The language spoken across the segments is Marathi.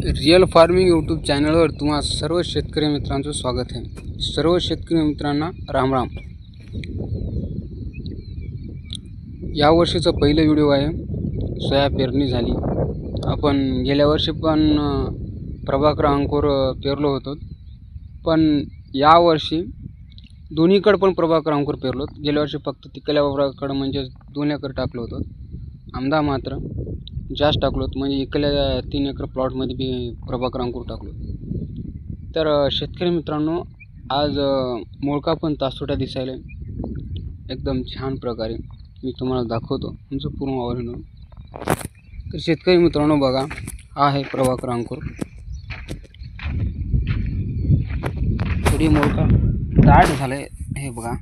रियल फार्मिंग यूट्यूब चॅनलवर तुम्हा सर्व शेतकरी मित्रांचं स्वागत आहे। सर्व शेतकरी मित्रांना राम राम। या वर्षीचा पहिला व्हिडिओ आहे। सोया पेरणी झाली। आपण गेल्या वर्षी पण प्रभाकर अंकुर पेरलो होतो, पण या वर्षी दोन्हीकडे पण प्रभाकर अंकुर पेरलो। गेल्या वर्षी फक्त तिकल्या वावराकडे म्हणजे 2 एकर टाकलो होतो। आमदा मात्र जास्त टाकलो, म्हणजे इकल्या 3 एकर प्लॉटमध्ये बी प्रभाकर अंकुर टाकलो। तर शेतकरी मित्रांनो, आज मोळका पण तासोटा दिसायला एकदम छान प्रकारे मी तुम्हाला दाखवतो तुमचं पूर्ण वावरण। तर शेतकरी मित्रांनो बघा, हा आहे प्रभाकर अंकुर। थोडी मोळका दाट झाले हे बघा।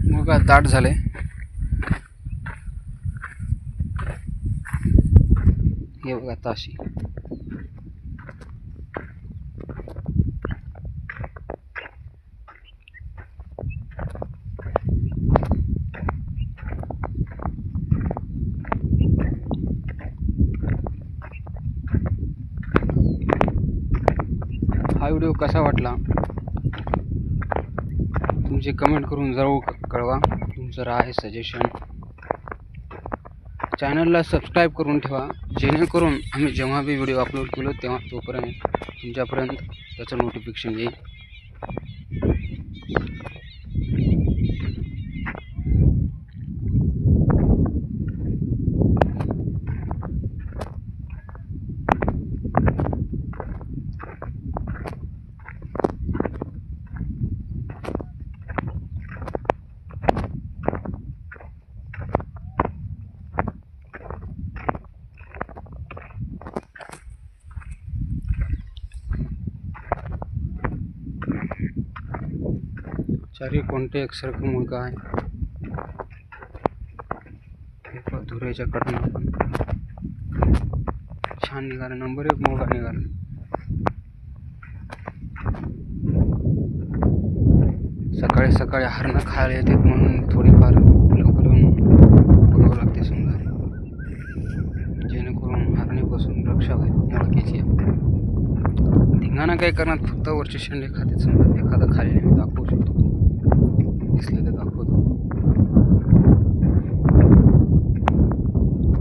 मोळका दाट झाले। हे बघा ताशी। हा व्हिडिओ कसा वाटला तुमचे कमेंट करून जरूर कळवा। तुमचं राय सजेशन, चॅनलला सबस्क्राईब करून ठेवा, जेणेकरून आम्ही जेव्हा भी व्हिडिओ अपलोड केलो तेव्हा तोपर्यंत तुमच्यापर्यंत त्याचं नोटिफिकेशन येईल। चारी कोणते एकसारखं मुलगा आहे। धुऱ्याच्या कडनं पण छान निघाला। नंबर 1 मुलगा निघाला। सकाळी सकाळी हरणं खायला येतात म्हणून थोडीफार लवकर बघावं लागते समजा, जेणेकरून हरणीपासून रक्षा होईल मुळकीची। धिंगाणा काय करणार, फक्त वरचे शेंडे खाते समजा। एखादा खाली मी दाखवू शकतो, दिसले तर दाखवतो।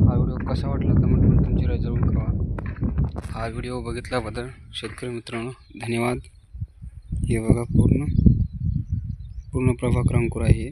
हा व्हिडिओ कसा वाटला कमेंट करून तुमची राय जरूर कळवा। हा व्हिडिओ बघितल्याबद्दल शेतकरी मित्रांनो धन्यवाद। हे बघा पूर्ण प्रभाकर अंकुर आहे।